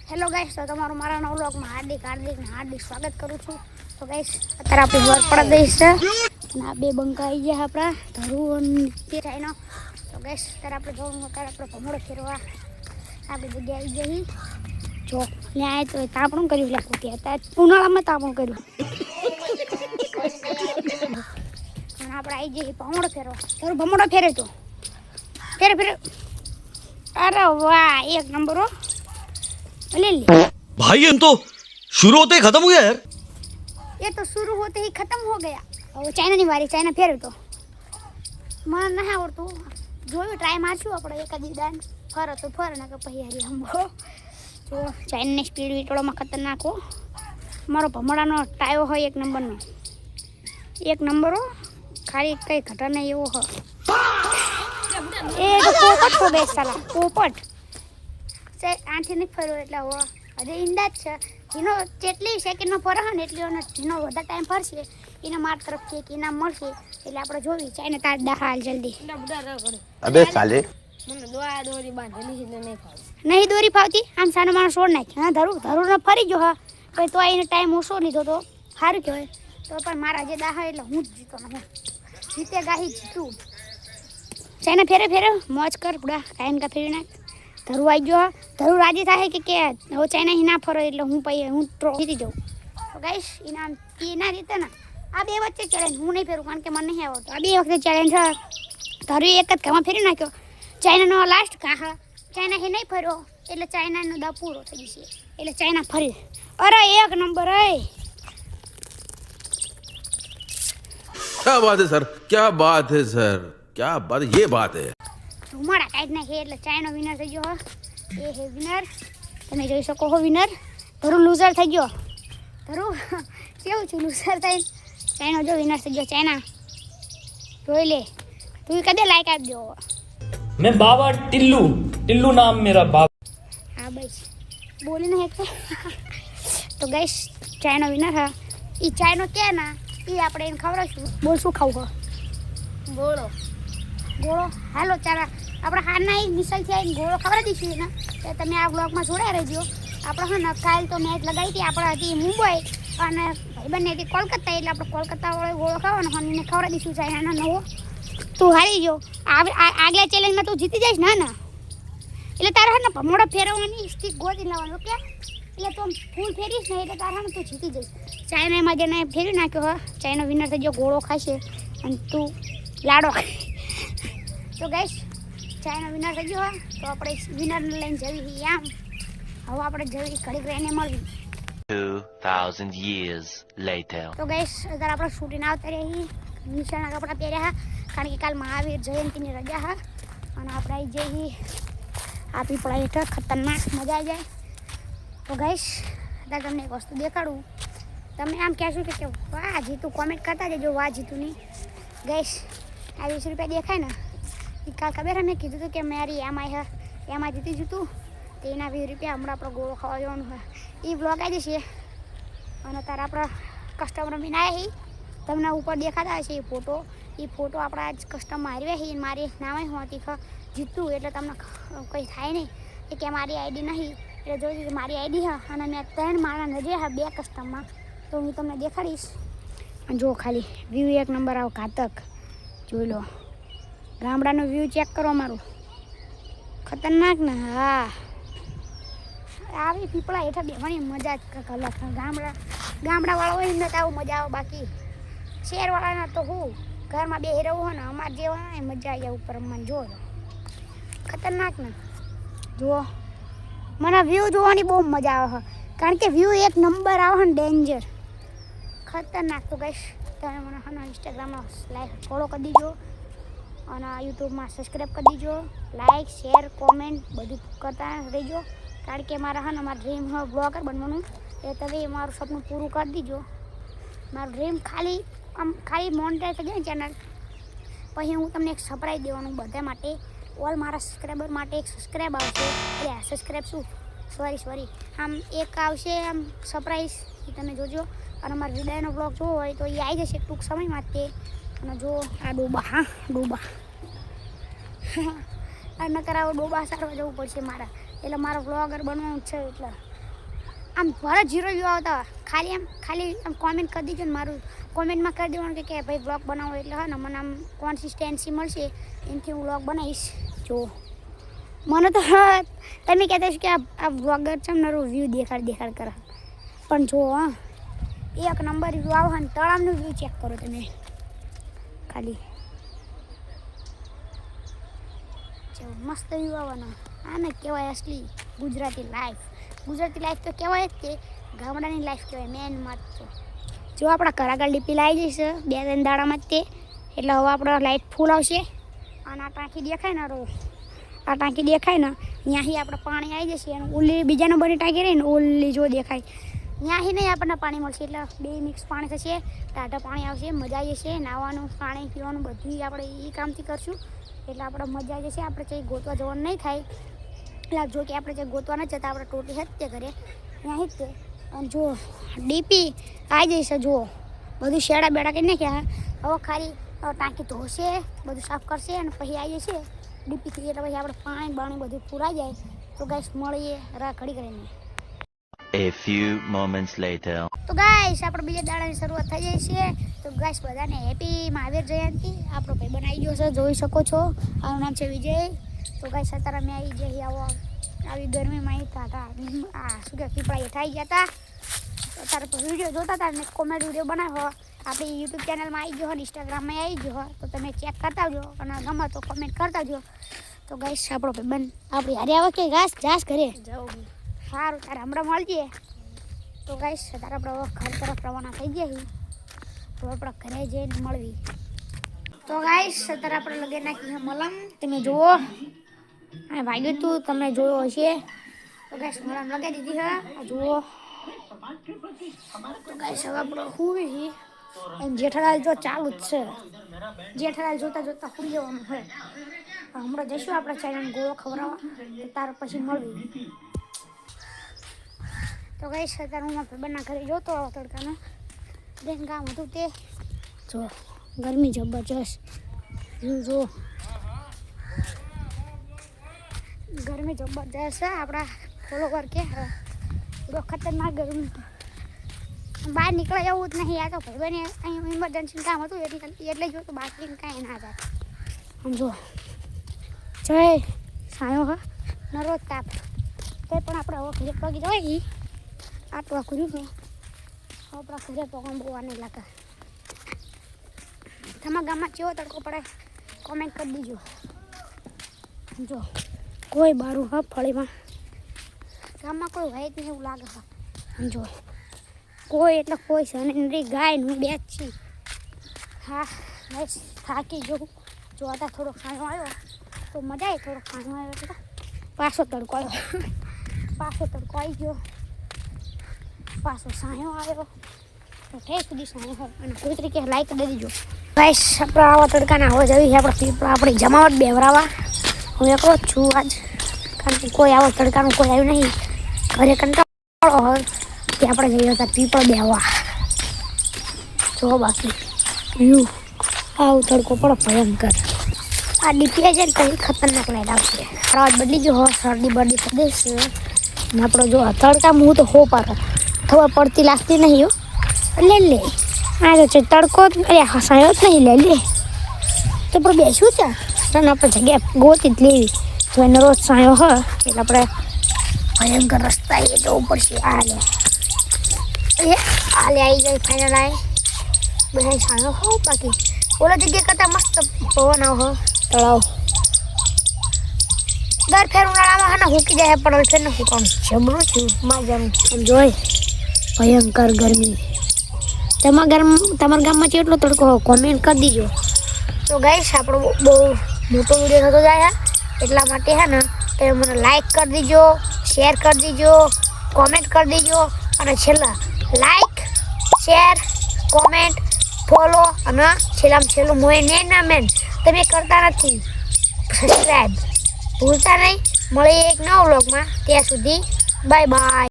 Hello guys, તો તમારું મારા નવા વ્લોગમાં હાર્દિક સ્વાગત કરું છું. તો ગાઈસ, અત્યારે આપણે વર પડ દઈશ છે અને આ બે બંકા આવી ગયા આપણા ધરુ અને ચાઈનો. તો ગાઈસ, અત્યારે આપણે જવાનું આપણે ભમોડો ફેરવા આપણી જગ્યાએ આવી જઈ. જો ત્યાં તો તાપણું કર્યું લાગતું કે અત્યારે ઉનાળામાં તાપણું કર્યું અને આપણે આવી જઈએ ભમોડો ફેરવા. ધરુ ભમોડો ફેરે તો ફેરે. अरे वाह, एक नंबर हो ले ले भाई हम तो शुरू होते ही खत्म हो गया यार. ये तो शुरू होते ही खत्म हो गया. वो चाइना ની વારી ચાઇના ફેર તો મને ના આવડતું. જોયું ટ્રાય મારશું આપણે એકાદી દાન ફરે તો ફરે ના કે પછી હારી હમો. જો ચાઇનાની સ્પીડ વિટોળોમાં ખતરનાક હો. મારો ભમડાનો ટાયો હોય એક નંબર હો. ખાલી કઈ ઘટા નહીં એવો હો. એ તો પોપટ તો બેસ સાલા પોપટ છે. આંથી નહીં ફર્યો એટલે હજે ઈંડા જ છે. જેનો જેટલી સેકન્ડમાં ફરે ને એટલી જેનો વધારે ટાઈમ ફરશે એને માર તરફથી એક ઇનામ મળશે. એટલે આપણે જોવી ચાઈને તાર હાલ જલ્દી. અબે સાલે મને દોરી બાંધેલી છે નહીં દોરી ફાવતી. આમ સાનો માનો છોડ નાખ. હા ધરું ને ફરી ગયો. હા પછી તો એને ટાઈમ ઓછો લીધો તો સારું કહેવાય. તો પણ મારા જે દાહ એટલે હું જ જીતો ને હું જીતે ગાહી જીતું. ચાઇના ફેરે મોજ કર પૂરા કાયમ કા ફેરી નાખ. ધરુ આવી ગયો. ધરુ રાજી થાય કે હવે ચાઇના હી ના ફરો એટલે હું જીતી જાઉં. તો ગાઈશ ઇનામ એ ના જીતે ને આ બે વચ્ચે ચેલેન્જ હું નહીં ફેરું કારણ કે મને નહીં આવડતું. આ બે વખતે ચેલેન્જ ધરુ એક જ ઘરમાં ફેરી નાખ્યો. ચાઇનાનો લાસ્ટ હા ચાઇના હી નહીં ફર્યો એટલે ચાઇનાનો દા પૂરો થઈ જશે. એટલે ચાઇના ફરી. અરે એક નંબર હે. क्या बात है सर, क्या बात है सर, क्या बात, ये बात है. ધુમાડા કાઢી નાખે એટલે ચાઇનો વિનર થઈ ગયો. એ હે વિનર. તમે જોઈ શકો છો વિનર. ધરુ લૂઝર થઈ ગયો. ધરુ કેવું છું લૂઝર થઈ. ચાઇનો જો વિનર થઈ ગયો. ચાઇના જોઈ લે. તું કદે લાઈક આપજો. मैं बाबा टिल्लू नाम मेरा बाबा. હા બસ બોલી નહીં એકતો. તો ગાઈસ ચાઇનો વિનર હા. એ ચાઇનો કે ના એ આપણે એને ખવડાવશું. બોલ શું ખાવું ગોળો હાલો ચાલા આપણે હારના નિશાલથી આવીને ગોળો ખવડાવી દઈશું એને. તો તમે આ બ્લોગમાં જોડાઈ રહેજો. આપણે હા ને કાલ તો મેચ લગાવી હતી. આપણે હતી મુંબઈ અને ભાઈબંધને હતી કોલકાતા. એટલે આપણે કોલકાતાવાળો ગોળો ખાવાનો અને એને ખવડાવી દઈશું ચાઇનાનો નવો. તું હારી ગયો. આગલા ચેલેન્જમાં તું જીતી જઈશ ને એટલે તારે હા ને ભમોડો ફેરવવાની સ્ટીક ગોતી લાવવાનું કે એટલે તું ફૂલ ફેરીશ ને એટલે તારા તું જીતી જઈશ. ચાઇનામાં જેને ફેરવી નાખ્યો હા ચાઇનો વિનર થઈ ગયો. ગોળો ખાશે અને તું લાડો. તો ગાઈસ ચાઇનો વિનર થઈ ગયો. તો આપણે વિનરને લઈને જવી આમ. હવે આપણે જવી ઘડીક રહીને મળવી. 2000 years later. તો ગાઈસ અત્યારે આપણે શૂટિંગ આવતા રહી. નિશાળના કપડાં પહેર્યા કારણ કે કાલ મહાવીર જયંતીની રજા હા અને આપણે આવી જઈએ આ પીપળા હેઠળ. ખતરનાક મજા આવી જાય. તો ગાઈસ અત્યારે તમને એક વસ્તુ દેખાડું. તમે આમ કહેશો કે વાહ જીતું કોમેન્ટ કરતા જજો વાહ જીતુની. ગાઈસ આ 20 રૂપિયા દેખાય ને એ કાલ ખબર મેં કીધું હતું કે મારી એમાં જીતી જતું તો એના 20 રૂપિયા હમણાં આપણો ગોળો ખાવા જવાનું હોય એ બ્લોગ આવી જશે. અને તારે આપણા કસ્ટમર બી ના આવી તમને ઉપર દેખાતા હશે એ ફોટો આપણા જ કસ્ટમર હારવ્યા છે. મારી નામે હું હતી જીતું એટલે તમને કંઈ થાય નહીં કે મારી આઈડી નહીં. એટલે જોઈ મારી આઈડી હા અને મેં 3 મારા નજરે હા 2 કસ્ટમમાં. તો હું તમને દેખાડીશ. જો ખાલી વ્યૂ એક નંબર આવો ઘાતક જોઈ લો. ગામડાનો વ્યૂ ચેક કરો મારું. ખતરનાક ને હા આવી પીપળા હેઠળ બેવાની મજા જ કંઈક અલગ. ગામડાવાળા હોય ને તો આવું મજા આવે. બાકી શહેરવાળાના તો હું ઘરમાં બેસી રહું હોય ને અમારે જેવા મજા આવી જાય ઉપર રમવાની. જો ખતરનાક ને જુઓ મને વ્યૂ જોવાની બહુ મજા આવે કારણ કે વ્યૂ એક નંબર આવે ને ડેન્જર ખતરનાક. તો ગાઈસ તમે મને હા ઇન્સ્ટાગ્રામમાં ફોલો કરી દીજો અને યુટ્યુબમાં સબસ્ક્રાઈબ કરી દીજો. લાઈક શેર કોમેન્ટ બધું કરતા રહેજો કારણ કે મારા મારા ડ્રીમ બ્લોગર બનવાનું. એ તમે મારું સપનું પૂરું કરી દીજો. મારું ડ્રીમ ખાલી મોનેટાઈઝ થઈ જાય ને ચેનલ પછી હું તમને એક સરપ્રાઈઝ દેવાનું બધા માટે. ઓલ મારા સબસ્ક્રાઈબર માટે એક સબસ્ક્રાઈબ આવશે. સબસ્ક્રાઈબ શું સોરી આમ એક આવશે આમ સરપ્રાઈઝ એ તમે જોજો. અને મારા વિદાયનો બ્લોગ જોવો હોય તો એ આવી જશે ટૂંક સમયમાં તે. અને જો આ ડોબા આ નકર આવો ડોબા સારવા જવું પડશે મારા. એટલે મારો બ્લોગર બનવાનું છે એટલે આમ ભલે 0 વ્યૂ આવતા હોય ખાલી આમ કોમેન્ટ કરી દેજો ને મારું કોમેન્ટમાં કરી દેવાનું કે ભાઈ બ્લોગ બનાવો એટલે હા ને મને આમ કોન્સિસ્ટન્સી મળશે એનાથી હું બ્લોગ બનાવીશ. જો મને તો તમે કહેતા છો કે આ બ્લોગર છે ને વ્યૂ દેખાડ કરે પણ જો હા એક નંબર વ્યૂ આવે ને તળાવનું વ્યૂ ચેક કરો તમે ખાલી જેવું મસ્ત વ્યૂ આવવાના આને કહેવાય અસલી ગુજરાતી લાઈફ તો કહેવાય જ તે ગામડાની લાઈફ કહેવાય મેન માં તો. જો આપણા ઘર આગળ ડીપી લાવી જઈશ 2-3 દાડામાં જ તે એટલે હવે આપણો લાઇટ ફૂલ આવશે અને આ ટાંકી દેખાય ને આ ટાંકી દેખાય ને ત્યાંથી આપણે પાણી આવી જશે અને ઓલી બીજા નંબરની ટાંકી રહી ને ઓલી જો દેખાય ત્યાંથી નહીં આપણને પાણી મળશે એટલે 2 મિક્સ પાણી થશે ટાઢા પાણી આવશે મજા આવી જશે નાહવાનું પાણી પીવાનું બધું આપણે એ કામથી કરશું એટલે આપણે મજા આવી જશે. આપણે કંઈ ગોતવા જવાનું નહીં થાય એટલે જો કે આપણે જે ગોતવા નથી જતા આપણે ટોટી જ તે ઘરે ત્યાંથી જ તે અને જો ડીપી આવી જઈશે જુઓ બધું શેડા બેડા કરી નાખ્યા હવે ખાલી ટાંકી ધોશે બધું સાફ કરશે અને પછી આવી જશે ડીપીથી એટલે પછી આપણે પાણી બાણી બધું પૂરાઈ જાય તો ગાઈસ મળીએ ઘડી કરીને. A few moments later. તો ગાઈસ આપણે બીજા દાડાની શરૂઆત થઈ જાય છે તો ગાઈસ બધાને હેપી મહાવીર જયંતિ. આપણો ભાઈ બનાવી ગયો છે જોઈ શકો છો આનું નામ છે વિજય. તો ગાઈસ અત્યારે અમે આવી જઈએ આવી ગરમીમાં શું કે પીપળા થઈ ગયા હતા અત્યારે તો વિડીયો જોતા હતા ને કોમેડી વિડીયો બનાવ્યો આપણી યુટ્યુબ ચેનલમાં આવી ગયો હોય ઇન્સ્ટાગ્રામમાં આવી ગયો હોય તો તમે ચેક કરતા આવજો અને ગમે તો કોમેન્ટ કરતા આવજો. તો ગાઈસ આપણો ભાઈ આપણી હારે આવે કે જાસ ઘરે જાઉં સારું તારે હમણાં મળીએ. તો ગાઈસ તારે આપણે ઘર તરફ રવાના થઈ ગયા તો આપણે ઘરે જઈને મળવી. તો ગાઈસ અત્યારે આપણે લગાવી નાખી મલમ તમે જુઓ આ વાગ્યું તું તમે જોયો હશે. તો ગાઈસ મલમ લગાવી દીધી છે આ જુઓ. તો ગાઈસ હવે આપણે હુઈ એમ જેઠાલાલ જો ચાલુ જ છે જેઠાલાલ જોતા હુઈ જવાનું છે. હમણાં જઈશું આપણે ચેનલ ગોળો ખવડાવવા તો તાર પછી મળવી. તો ગાઈસ અત્યારે હું ભાઈબંધના ઘરે જોતો તડકાનો બેન કામ હતું તે જો ગરમી જબરજસ્ત જો ગરમી જબરજસ્ત છે આપણા ફોલોવર કે પૂરો ખતરનાક ગરમી બહાર નીકળવા જવું જ નહીં. આ તો ભાઈબંધને અહીં ઇમરજન્સી કામ હતું એટલે જો તો બાકી કાંઈ ના થાય સમજો જય સાયો હા નરોજ તાપ તે પણ આપણે હવે ઘરે પગી જવાય આટલું કર્યું છે આપણા ઘરે પગમ બહુ નહીં લાગે. તમારા ગામમાં કેવો તડકો પડે કોમેન્ટ કરી દીજો. જો કોઈ બારું હા ફળીમાં ગામમાં કોઈ હોય જ નહીં એવું લાગે છે. જો કોઈ એટલે કોઈ છે અને ગાય હું બે જ છીએ. હા બસ થાકી જવું જો आता થોડોક ખાણો આવ્યો તો મજા આવી. થોડોક ખાણો આવ્યો એટલે પાછો તડકો આવી ગયો પાછો સાયો આવ્યો તો ઠેક સુધી સાયો હોય અને કોઈ તરીકે લાઈક દઈ દીજો. ગાઈસ આપણે આવા તડકાના હવે જવી છે આપણે પીપળા આપણી જમાવટ બેવરાવા. હું એકલો જ છું આજ કારણ કે કોઈ આવો તડકાનું કોઈ આવ્યું નહીં ઘરે કંટાળો હોય કે આપણે જઈએ હતા પીપળ બેહવા. જો બાકી વ્યૂ આવું તડકો પડો ભયંકર. આ ડીપીઆ છે ને કંઈ ખતરનાક લાઈટ આવશે. અવાજ બદલી ગયો હોય શરદી બરદી પ્રદેશ ને આપણો જો તડકામાં હું તો હો પાર ખબર પડતી લાગતી નહીં હો લે આ તો છે તડકો અરે હસાયો જ નહીં લે તો આપણે બેસું ત્યાં આપણે જગ્યા ગોતી જ લેવી તો એનો રોજ સાયો હોય એટલે આપણે ભયંકર રસ્તા એ જવું પડશે. આલે આવી જાય ફાઇનલ આવે બધા સાયો હો બાકી ઓલા જગ્યા કરતાં મસ્ત પવન આવો તળાવ દર ફેર ઉનાળામાં હા ને મૂકી જાય પણ ફેર નથી કોણ જબરું છું માજાનું આમ જોઈ ભયંકર ગરમી. તમારા ગામમાં કેટલો તડકો હોય કોમેન્ટ કરી દીજો. તો ગાઈસ આપણો બહુ મોટો વિડીયો થતો જાય એટલા માટે હે ને તમે મને લાઈક કરી દીજો શેર કરી દીજો કોમેન્ટ કરી દીજો અને છેલ્લા લાઈક શેર કોમેન્ટ ફોલો અને છેલ્લું મોય ને મેન તમે કરતા નથી સબસ્ક્રાઈબ ભૂલતા નહીં. મળીએ એક નવા વ્લોગમાં ત્યાં સુધી બાય બાય.